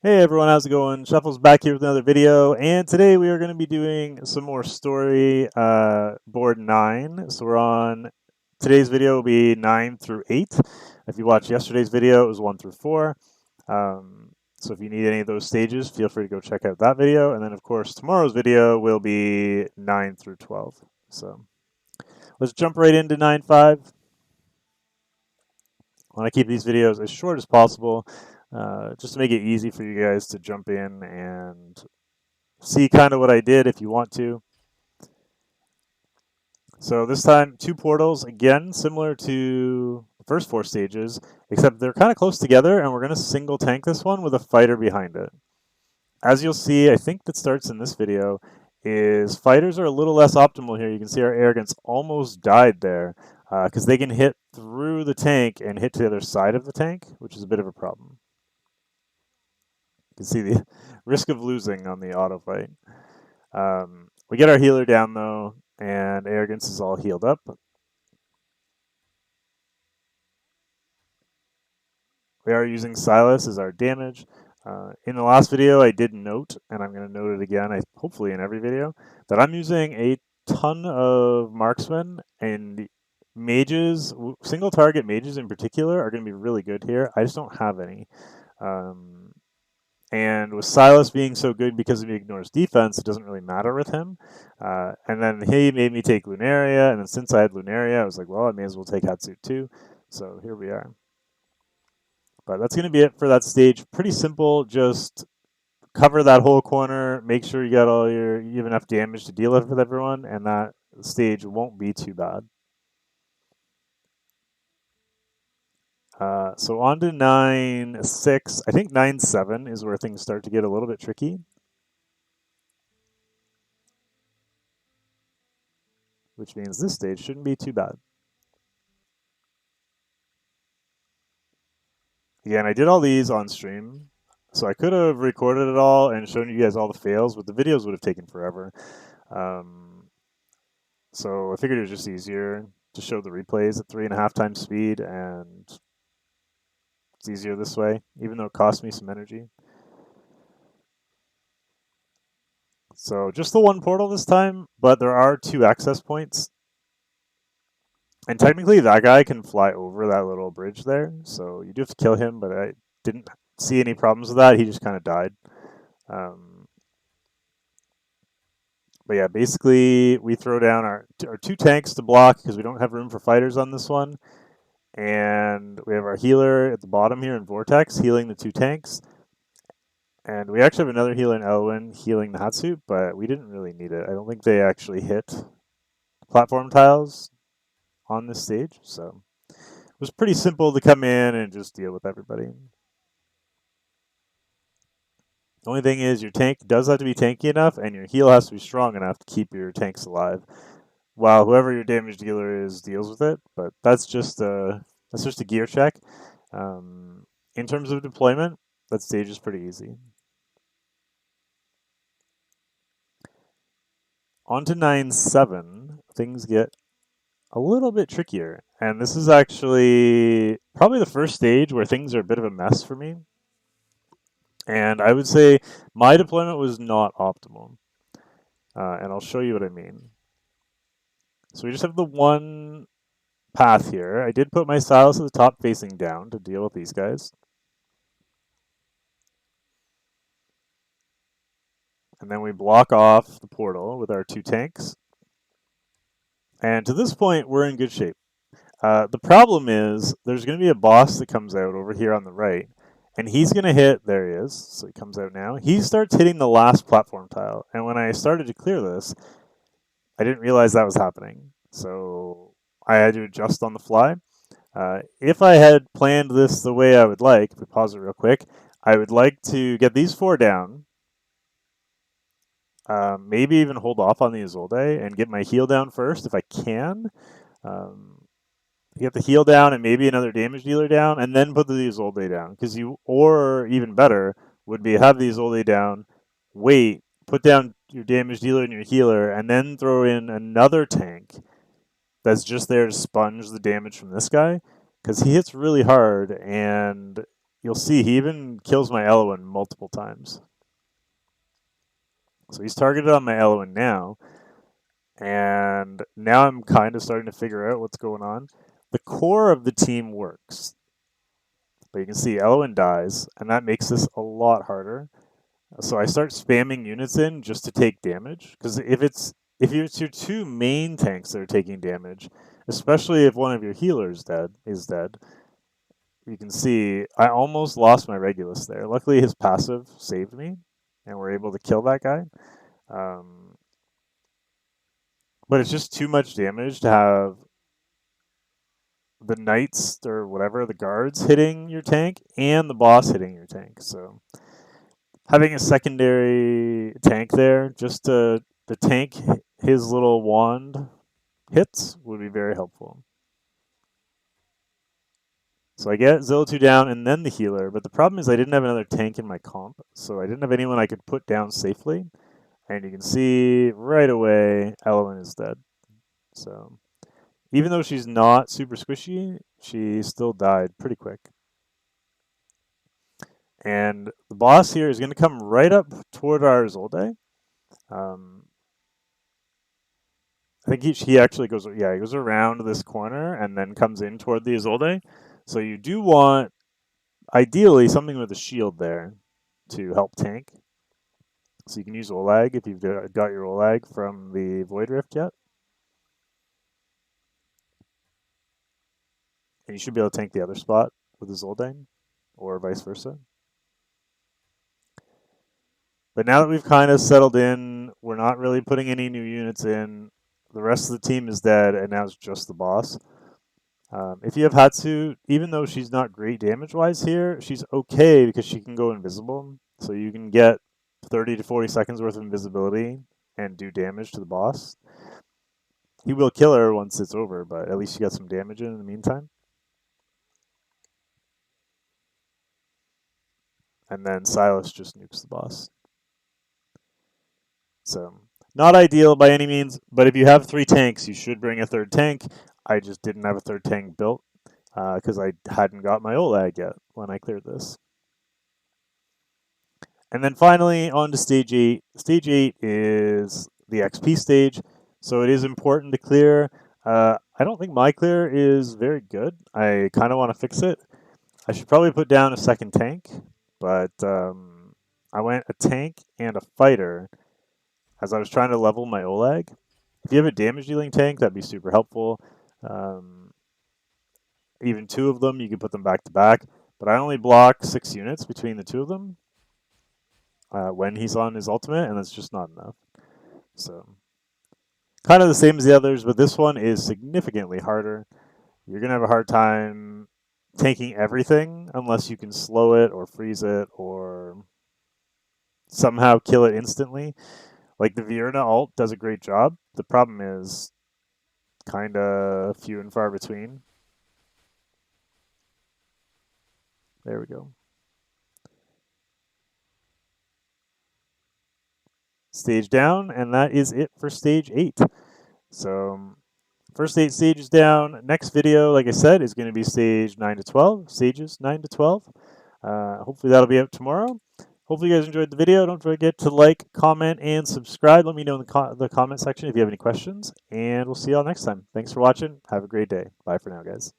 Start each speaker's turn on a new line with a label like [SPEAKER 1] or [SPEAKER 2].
[SPEAKER 1] Hey everyone, how's it going? Shuffle's back here with another video, and today we are going to be doing some more story board 9. So we're on today's video will be 9 through 8. If you watched yesterday's video, it was 1 through 4. So if you need any of those stages, feel free to go check out that video. And then, of course, tomorrow's video will be 9 through 12. So let's jump right into 9.5. I want to keep these videos as short as possible, just to make it easy for you guys to jump in and see kind of what I did if you want to. So this time, two portals, again, similar to the first 4 stages, except they're kind of close together, and we're going to single tank this one with a fighter behind it. As you'll see, I think that starts in this video, is fighters are a little less optimal here. You can see our arrogance almost died there, because they can hit through the tank and hit to the other side of the tank, which is a bit of a problem. You can see the risk of losing on the auto fight. We get our healer down though, and arrogance is all healed up. We are using Silas as our damage. In the last video, I did note, and I'm going to note it again, hopefully in every video, that I'm using a ton of marksmen, and mages, single target mages in particular, are going to be really good here. I just don't have any. And with Silas being so good because he ignores defense, it doesn't really matter with him. And then he made me take Lunaria, and then since I had Lunaria, I was like, well, I may as well take Hatsut too. So here we are. But that's going to be it for that stage. Pretty simple, just cover that whole corner, make sure you have enough damage to deal with everyone, and that stage won't be too bad. So on to 9.6. I think 9.7 is where things start to get a little bit tricky. Which means this stage shouldn't be too bad. Again, I did all these on stream, so I could have recorded it all and shown you guys all the fails, but the videos would have taken forever. So I figured it was just easier to show the replays at 3.5 times speed, and it's easier this way, even though it cost me some energy. So just the one portal this time, but there are 2 access points. And technically that guy can fly over that little bridge there, so you do have to kill him, but I didn't see any problems with that. He just kind of died. But yeah, basically we throw down our 2 tanks to block because we don't have room for fighters on this one. And we have our healer at the bottom here in Vortex healing the 2 tanks. And we actually have another healer in Elwyn healing the Hatsut, but we didn't really need it. I don't think they actually hit platform tiles on this stage, so it was pretty simple to come in and just deal with everybody. The only thing is your tank does have to be tanky enough, and your heal has to be strong enough to keep your tanks alive, while whoever your damage dealer is deals with it. But that's just a gear check. In terms of deployment, that stage is pretty easy. On to 9.7, things get a little bit trickier, and this is actually probably the first stage where things are a bit of a mess for me. And I would say my deployment was not optimal. And I'll show you what I mean. So we just have the one path here. I did put my Silas at the top facing down to deal with these guys. And then we block off the portal with our 2 tanks. And to this point, we're in good shape. The problem is there's going to be a boss that comes out over here on the right. And he's going to hit, there he is, so he comes out now. He starts hitting the last platform tile. And when I started to clear this, I didn't realize that was happening. So I had to adjust on the fly. If I had planned this the way I would like, if we pause it real quick, I would like to get these 4 down. Maybe even hold off on the Isolde and get my heal down first if I can. Get the heal down and maybe another damage dealer down, and then put the Isolde down. Or even better, would be have the Isolde down, wait, put down your damage dealer and your healer, and then throw in another tank that's just there to sponge the damage from this guy, because he hits really hard, and you'll see he even kills my Eloin multiple times. So he's targeted on my Eloin now, and now I'm kind of starting to figure out what's going on. The core of the team works, but you can see Eloin dies, and that makes this a lot harder. So I start spamming units in just to take damage, because if it's your two main tanks that are taking damage, especially if one of your healers is dead, you can see I almost lost my Regulus there. Luckily, his passive saved me, and we're able to kill that guy. But it's just too much damage to have the knights or whatever, the guards hitting your tank, and the boss hitting your tank. So having a secondary tank there just to tank his little wand hits would be very helpful. So I get Zilla2 down and then the healer, but the problem is I didn't have another tank in my comp, so I didn't have anyone I could put down safely. And you can see right away Eloin is dead. So even though she's not super squishy, she still died pretty quick. And the boss here is going to come right up toward our Isolde. I think he actually goes, yeah, he goes around this corner and then comes in toward the Isolde. So you do want, ideally, something with a shield there to help tank. So you can use Olag if you've got your Olag from the Void Rift yet. And you should be able to tank the other spot with the Zoldyne, or vice versa. But now that we've kind of settled in, we're not really putting any new units in. The rest of the team is dead, and now it's just the boss. If you have Hatsu, even though she's not great damage-wise here, she's okay because she can go invisible. So you can get 30 to 40 seconds worth of invisibility and do damage to the boss. He will kill her once it's over, but at least you got some damage in the meantime. And then Silas just nukes the boss. So, not ideal by any means, but if you have 3 tanks, you should bring a 3rd tank. I just didn't have a 3rd tank built because I hadn't got my Olag yet when I cleared this. And then finally, on to Stage 8. Stage 8 is the XP stage, so it is important to clear. I don't think my clear is very good. I kind of want to fix it. I should probably put down a 2nd tank, but I went a tank and a fighter as I was trying to level my Olag. If you have a damage dealing tank, that'd be super helpful. Even 2 of them, you can put them back to back. But I only block 6 units between the 2 of them when he's on his ultimate, and that's just not enough. So, kind of the same as the others, but this one is significantly harder. You're going to have a hard time tanking everything unless you can slow it or freeze it or somehow kill it instantly. Like the Vierna ult does a great job. The problem is kind of few and far between. There we go. Stage down, and that is it for Stage 8. So first 8 stages down. Next video, like I said, is going to be Stage 9 to 12. Stages 9 to 12. Hopefully that'll be out tomorrow. Hopefully you guys enjoyed the video. Don't forget to like, comment, and subscribe. Let me know in the comment section if you have any questions. And we'll see y'all next time. Thanks for watching. Have a great day. Bye for now, guys.